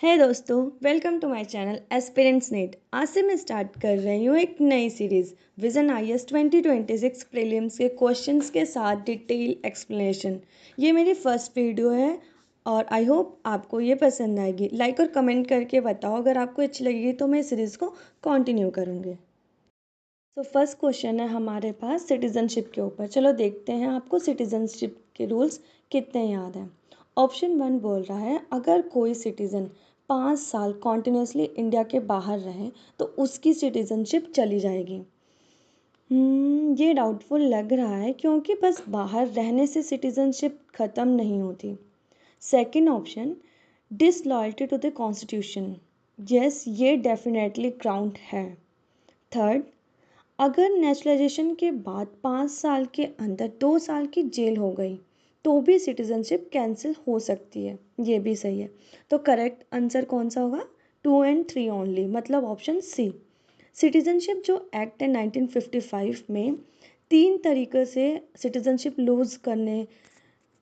है दोस्तों, welcome to my channel aspirants net. आज से मैं स्टार्ट कर रही हूँ एक नई सीरीज़ विजन आईएएस 2026 प्रीलिम्स के क्वेश्चंस के साथ डिटेल एक्सप्लेनेशन। ये मेरी फर्स्ट वीडियो है और आई होप आपको ये पसंद आएगी। लाइक और कमेंट करके बताओ अगर आपको अच्छी लगेगी तो मैं इस सीरीज़ को कंटिन्यू करूँगी। तो फर्स्ट क्वेश्चन है हमारे पास सिटीजनशिप के ऊपर। चलो देखते हैं आपको सिटीजनशिप के रूल्स कितने याद हैं। ऑप्शन 1 बोल रहा है अगर कोई सिटीज़न 5 साल कॉन्टिन्यूसली इंडिया के बाहर रहे तो उसकी सिटीजनशिप चली जाएगी। ये डाउटफुल लग रहा है क्योंकि बस बाहर रहने से सिटीजनशिप ख़त्म नहीं होती। Second option, disloyalty to the constitution. Yes, ये डेफिनेटली ग्राउंड है। थर्ड, अगर नेचुरलाइजेशन के बाद 5 साल के अंदर 2 साल की जेल हो गई तो भी सिटीजनशिप कैंसिल हो सकती है। ये भी सही है। तो करेक्ट आंसर कौन सा होगा? 2 और 3 ओनली, मतलब ऑप्शन सी। सिटीजनशिप जो एक्ट है 1955 में 3 तरीक़े से सिटीजनशिप लूज करने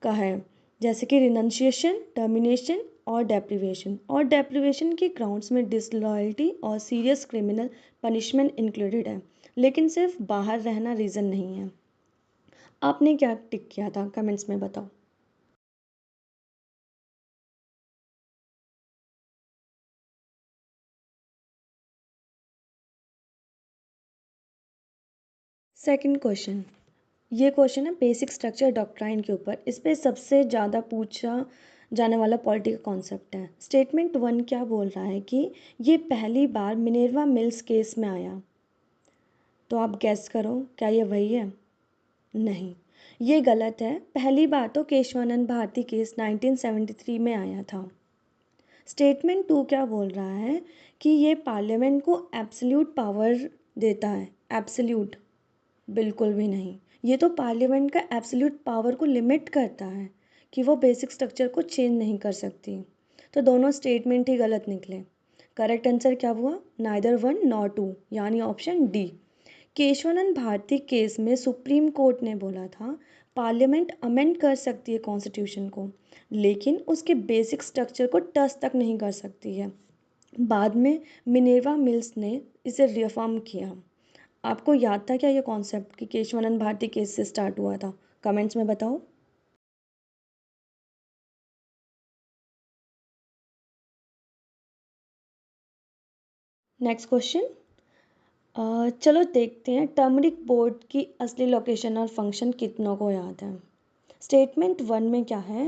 का है, जैसे कि रिनंशिएशन, टर्मिनेशन और डेप्रिवेशन। और डेप्रिवेशन के ग्राउंड्स में डिसलॉयल्टी और सीरियस क्रिमिनल पनिशमेंट इंक्लूडेड है, लेकिन सिर्फ बाहर रहना रीज़न नहीं है। आपने क्या टिक किया था कमेंट्स में बताओ। सेकंड क्वेश्चन, ये क्वेश्चन है बेसिक स्ट्रक्चर डॉक्ट्राइन के ऊपर। इस पे सबसे ज़्यादा पूछा जाने वाला पॉलिटी का कॉन्सेप्ट है। स्टेटमेंट 1 क्या बोल रहा है कि ये पहली बार मिनेर्वा मिल्स केस में आया। तो आप गैस करो, क्या ये वही है? नहीं, ये गलत है। पहली बार तो केशवानंद भारती केस 1973 में आया था। स्टेटमेंट 2 क्या बोल रहा है कि ये पार्लियामेंट को एब्सोल्यूट पावर देता है। एब्सोल्यूट बिल्कुल भी नहीं। ये तो पार्लियामेंट का एब्सोल्यूट पावर को लिमिट करता है कि वो बेसिक स्ट्रक्चर को चेंज नहीं कर सकती। तो दोनों स्टेटमेंट ही गलत निकले। करेक्ट आंसर क्या हुआ? नाइदर 1 नॉर 2, यानी option D. Keshavananda Bharati case में सुप्रीम कोर्ट ने बोला था पार्लियामेंट अमेंड कर सकती है कॉन्स्टिट्यूशन को, लेकिन उसके बेसिक स्ट्रक्चर को टच तक नहीं कर सकती है। बाद में मिनेर्वा मिल्स ने इसे रिफॉर्म किया। आपको याद था क्या ये कॉन्सेप्ट कि केशवानंद भारती केस से स्टार्ट हुआ था? कमेंट्स में बताओ। Next question. चलो देखते हैं टर्मरिक बोर्ड की असली लोकेशन और फंक्शन कितनों को याद है। स्टेटमेंट 1 में क्या है?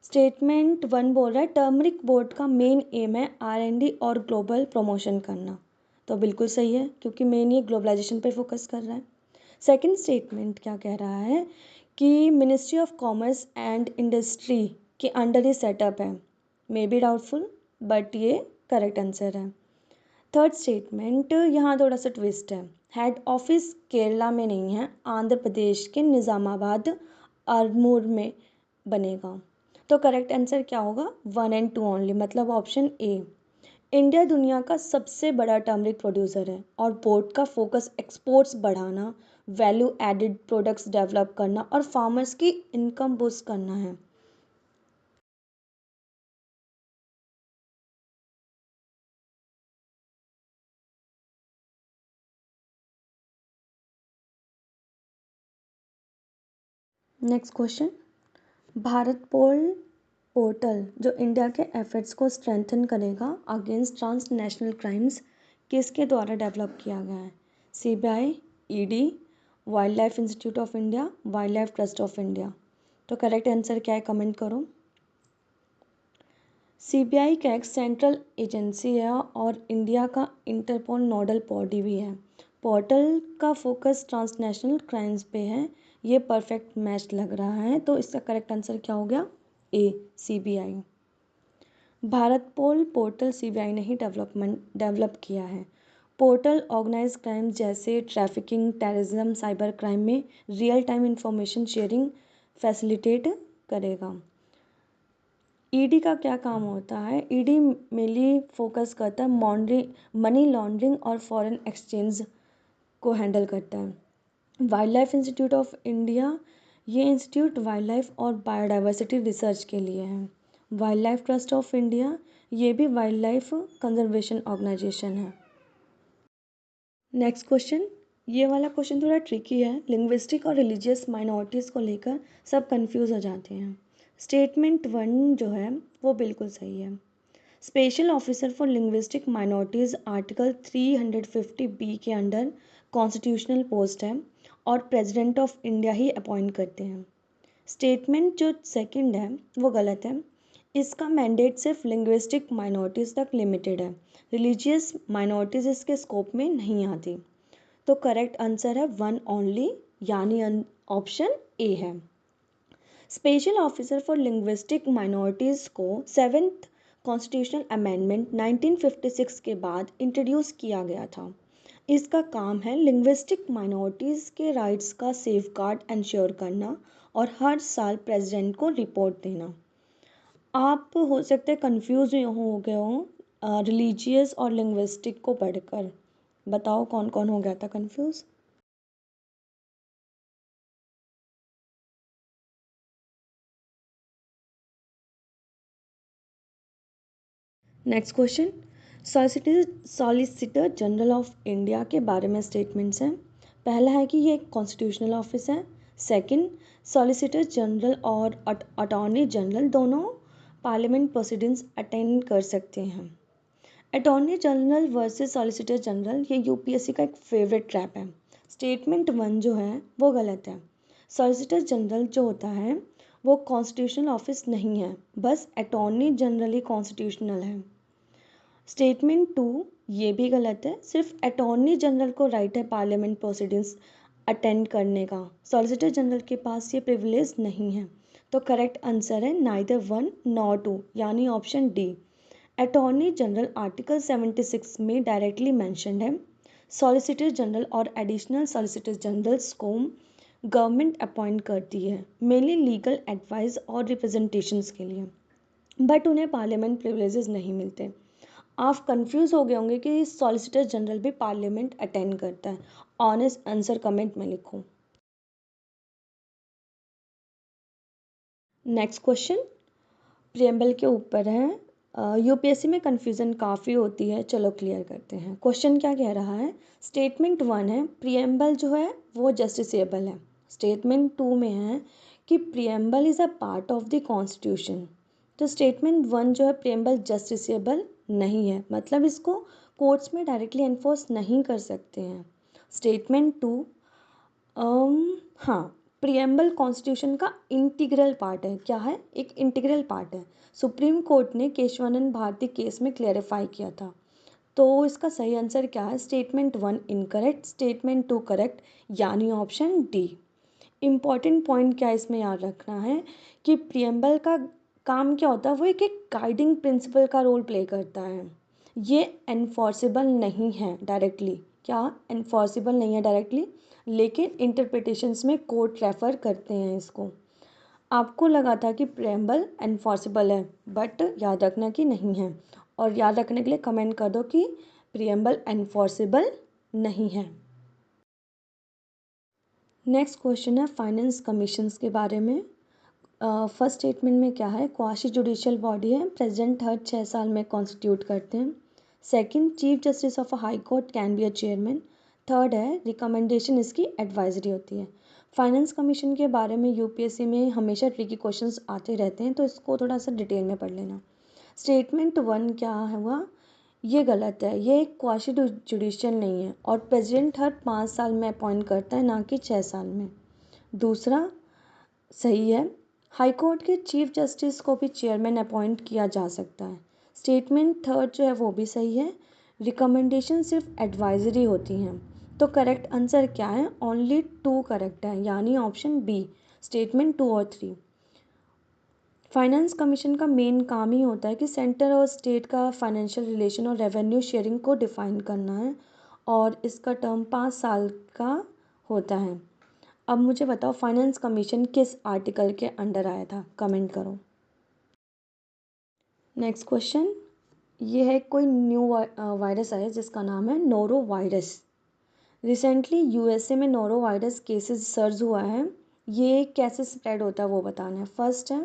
स्टेटमेंट 1 बोल रहा है टर्मरिक बोर्ड का मेन एम है R&D और ग्लोबल प्रमोशन करना। तो बिल्कुल सही है क्योंकि मेन ये ग्लोबलाइजेशन पे फोकस कर रहा है। सेकंड स्टेटमेंट क्या कह रहा है कि ministry of commerce and industry के अंडर ये सेटअप है। मे बी डाउटफुल, बट ये करेक्ट आंसर है। थर्ड स्टेटमेंट यहाँ थोड़ा सा ट्विस्ट है। हेड ऑफिस केरला में नहीं है, आंध्र प्रदेश के निज़ामाबाद आरमूर में बनेगा। तो करेक्ट आंसर क्या होगा? 1 और 2 ओनली, मतलब ऑप्शन ए। इंडिया दुनिया का सबसे बड़ा टर्मरिक प्रोड्यूसर है और बोर्ड का फोकस एक्सपोर्ट्स बढ़ाना, वैल्यू एडेड प्रोडक्ट्स डेवलप करना और फार्मर्स की इनकम बूस्ट करना है। Next question. भारत पोर्टल जो इंडिया के एफर्ट्स को स्ट्रेंथन करेगा अगेंस्ट ट्रांसनेशनल क्राइम्स, किसके द्वारा डेवलप किया गया है? CBI, ED, wildlife institute of India, wildlife trust of India. तो करेक्ट आंसर क्या है? कमेंट करो। CBI का एक सेंट्रल एजेंसी है और इंडिया का इंटरपोल नोडल बॉडी भी है। पोर्टल का फोकस ट्रांसनेशनल क्राइम्स पे है। ये परफेक्ट मैच लग रहा है, तो इसका करेक्ट आंसर क्या हो गया? ए, CBI। भारत पोर्टल CBI ने ही डेवलप किया है। पोर्टल ऑर्गेनाइज क्राइम जैसे ट्रैफिकिंग, टेररिज्म, साइबर क्राइम में real time information sharing facilitate करेगा। ईडी का क्या काम होता है? ईडी मेनली फोकस करता है मनी लॉन्ड्रिंग और फॉरेन एक्सचेंज को हैंडल करता है। Wild life institute of India, ये इंस्टीट्यूट वाइल्ड लाइफ और बायोडाइवर्सिटी रिसर्च के लिए है। Wild life trust of India, ये भी वाइल्ड लाइफ कंजर्वेशन ऑर्गेनाइजेशन है। नेक्स्ट क्वेश्चन, ये वाला क्वेश्चन थोड़ा ट्रिकी है। लिंग्विस्टिक और रिलीजियस माइनॉरिटीज़ को लेकर सब कंफ्यूज हो जाते हैं। स्टेटमेंट 1 जो है वो बिल्कुल सही है। Special officer for linguistic minorities article 350 के अंडर कॉन्स्टिट्यूशनल पोस्ट है और प्रेसिडेंट ऑफ इंडिया ही अपॉइंट करते हैं। स्टेटमेंट जो सेकंड है वो गलत है। इसका मैंडेट सिर्फ लिंग्विस्टिक माइनॉरिटीज़ तक लिमिटेड है। रिलीजियस माइनॉरिटीज़ इसके स्कोप में नहीं आती। तो करेक्ट आंसर है 1 ओनली, यानी ऑप्शन ए है। Special officer for linguistic minorities को 7th कॉन्स्टिट्यूशनल अमेंडमेंट 1956 के बाद इंट्रोड्यूस किया गया था। इसका काम है लिंग्विस्टिक माइनॉरिटीज़ के राइट्स का सेफगार्ड इंश्योर करना और हर साल प्रेसिडेंट को रिपोर्ट देना। आप हो सकते हैं कंफ्यूज हो गए हो रिलीजियस और लिंग्विस्टिक को पढ़कर। बताओ कौन कौन हो गया था confuse. Next question, solicitor general of India के बारे में स्टेटमेंट्स हैं। पहला है कि ये एक कॉन्स्टिट्यूशनल ऑफिस है। सेकंड, सॉलिसिटर जनरल और अटॉर्नी जनरल दोनों पार्लियामेंट प्रोसीडिंग्स अटेंड कर सकते हैं। Attorney general versus solicitor general ये यूपीएससी का एक फेवरेट ट्रैप है। स्टेटमेंट 1 जो है वो गलत है। सॉलिसिटर जनरल जो होता है वो कॉन्स्टिट्यूशनल ऑफिस नहीं है, बस अटॉर्नी जनरल ही कॉन्स्टिट्यूशनल है। स्टेटमेंट 2 ये भी गलत है। सिर्फ अटॉर्नी जनरल को राइट है पार्लियामेंट प्रोसीडिंग्स अटेंड करने का, सॉलिसिटर जनरल के पास ये प्रिविलेज नहीं है। तो करेक्ट आंसर है नाइदर 1 नॉर 2, यानी option D. Attorney general article 76 में डायरेक्टली मैंशनड है। सॉलिसिटर जनरल और एडिशनल सॉलिसिटर जनरल्स को गवर्नमेंट अपॉइंट करती है, मेनली लीगल एडवाइस और रिप्रेजेंटेशंस के लिए, बट उन्हें पार्लियामेंट प्रिविलेजेस नहीं मिलते। आप कंफ्यूज हो गए होंगे कि सॉलिसिटर जनरल भी पार्लियामेंट अटेंड करता है। ऑनेस्ट आंसर कमेंट में लिखो। नेक्स्ट क्वेश्चन प्रियम्बल के ऊपर है। यूपीएससी में कन्फ्यूज़न काफ़ी होती है, चलो क्लियर करते हैं। क्वेश्चन क्या कह रहा है, स्टेटमेंट 1 है प्रियम्बल जो है वो जस्टिसेबल है। स्टेटमेंट 2 में है कि preamble is a part of the constitution. तो स्टेटमेंट 1 जो है प्रियम्बल जस्टिसेबल नहीं है, मतलब इसको कोर्ट्स में डायरेक्टली एनफोर्स नहीं कर सकते हैं। स्टेटमेंट 2 हाँ, प्रियम्बल कॉन्स्टिट्यूशन का इंटीग्रल पार्ट है। क्या है, एक इंटीग्रल पार्ट है। सुप्रीम कोर्ट ने केशवानंद भारती केस में क्लेरिफाई किया था। तो इसका सही आंसर क्या है, स्टेटमेंट 1 इनकरेक्ट, स्टेटमेंट 2 करेक्ट, यानी ऑप्शन डी। इम्पॉर्टेंट पॉइंट क्या इसमें याद रखना है कि प्रियम्बल का काम क्या होता है, वो एक गाइडिंग प्रिंसिपल का रोल प्ले करता है। ये एनफोर्सेबल नहीं है डायरेक्टली, क्या एनफोर्सेबल नहीं है डायरेक्टली, लेकिन इंटरप्रिटेशंस में कोर्ट रेफर करते हैं इसको। आपको लगा था कि प्रेम्बल एनफोर्सेबल है, बट याद रखना कि नहीं है। और याद रखने के लिए कमेंट कर दो कि प्रियम्बल एनफोर्सेबल नहीं है। नेक्स्ट क्वेश्चन है फाइनेंस कमीशंस के बारे में। फर्स्ट स्टेटमेंट में क्या है, क्वाशी जुडिशियल बॉडी है, प्रेसिडेंट हर 6 साल में कॉन्स्टिट्यूट करते हैं। Second, chief justice of a high court can be a chairman. Third है, रिकमेंडेशन इसकी एडवाइजरी होती है। फाइनेंस कमीशन के बारे में यूपीएससी में हमेशा ट्रिकी क्वेश्चंस आते रहते हैं, तो इसको थोड़ा सा डिटेल में पढ़ लेना। स्टेटमेंट 1 क्या हुआ, ये गलत है। ये एक क्वाशी जुडिशियल नहीं है और प्रेसिडेंट हर 5 साल में अपॉइंट करता है, ना कि 6 साल में। दूसरा सही है, हाई कोर्ट के चीफ जस्टिस को भी चेयरमैन अपॉइंट किया जा सकता है। स्टेटमेंट 3 जो है वो भी सही है, रिकमेंडेशन सिर्फ एडवाइजरी होती हैं। तो करेक्ट आंसर क्या है, ओनली 2 करेक्ट है, यानी ऑप्शन बी, स्टेटमेंट 2 और 3। फाइनेंस कमीशन का मेन काम ही होता है कि सेंटर और स्टेट का फाइनेंशियल रिलेशन और रेवेन्यू शेयरिंग को डिफाइन करना है, और इसका टर्म 5 साल का होता है। अब मुझे बताओ फाइनेंस कमीशन किस आर्टिकल के अंडर आया था, कमेंट करो। नेक्स्ट क्वेश्चन, ये है कोई न्यू वायरस आया जिसका नाम है नोरो वायरस। रिसेंटली यूएसए में नोरो वायरस केसेस सर्ज हुआ है। ये कैसे स्प्रेड होता है वो बताना है। फर्स्ट है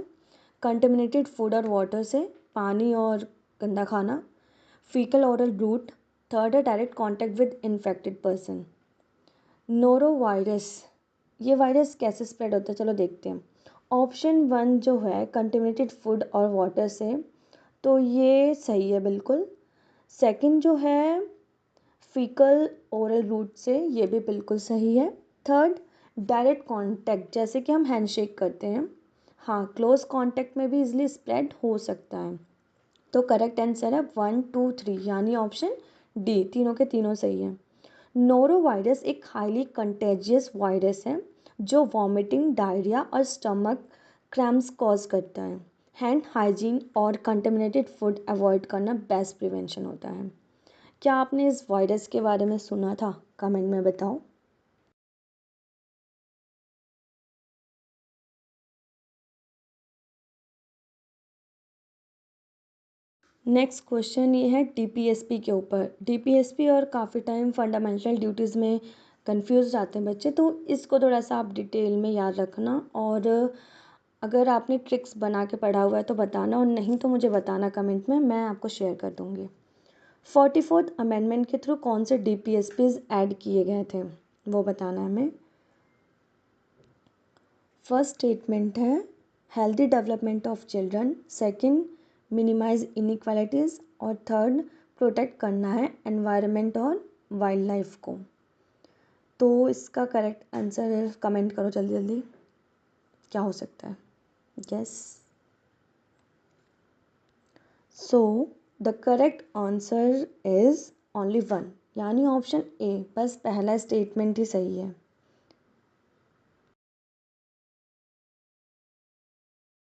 कंटेमिनेटेड फूड और वाटर से, पानी और गंदा खाना, फीकल ओरल रूट, थर्ड है direct contact with infected person. Noro virus, ये वायरस कैसे स्प्रेड होता है, चलो देखते हैं। ऑप्शन 1 जो है कंटेमिनेटेड फूड और वाटर से, तो ये सही है बिल्कुल। सेकंड जो है फीकल ओरल रूट से, ये भी बिल्कुल सही है। थर्ड डायरेक्ट कांटेक्ट, जैसे कि हम हैंडशेक करते हैं, हाँ क्लोज कांटेक्ट में भी इजीली स्प्रेड हो सकता है। तो करेक्ट आंसर है 1 2 3 यानी ऑप्शन डी, तीनों के तीनों सही है। नोरो वायरस एक हाईली कंटेजियस वायरस है जो वॉमिटिंग, डायरिया और स्टमक क्रैम्प्स कॉज करता है। हैंड हाइजीन और कंटेमिनेटेड फूड अवॉइड करना बेस्ट प्रिवेंशन होता है। क्या आपने इस वायरस के बारे में सुना था? कमेंट में बताओ। नेक्स्ट क्वेश्चन ये है डीपीएसपी के ऊपर। डीपीएसपी और काफ़ी टाइम फंडामेंटल ड्यूटीज़ में कंफ्यूज जाते हैं बच्चे, तो इसको थोड़ा सा आप डिटेल में याद रखना, और अगर आपने ट्रिक्स बना के पढ़ा हुआ है तो बताना, और नहीं तो मुझे बताना कमेंट में, मैं आपको शेयर कर दूँगी। 44th अमेंडमेंट के थ्रू कौन से डीपीएसपीज ऐड किए गए थे, वो बताना है हमें। फर्स्ट स्टेटमेंट है healthy development of children, second minimise inequalities, और थर्ड प्रोटेक्ट करना है एनवायरनमेंट और वाइल्ड लाइफ को। तो इसका करेक्ट आंसर कमेंट करो जल्दी जल्दी, क्या हो सकता है? Yes, so the correct answer is only one, यानी ऑप्शन ए, बस पहला स्टेटमेंट ही सही है।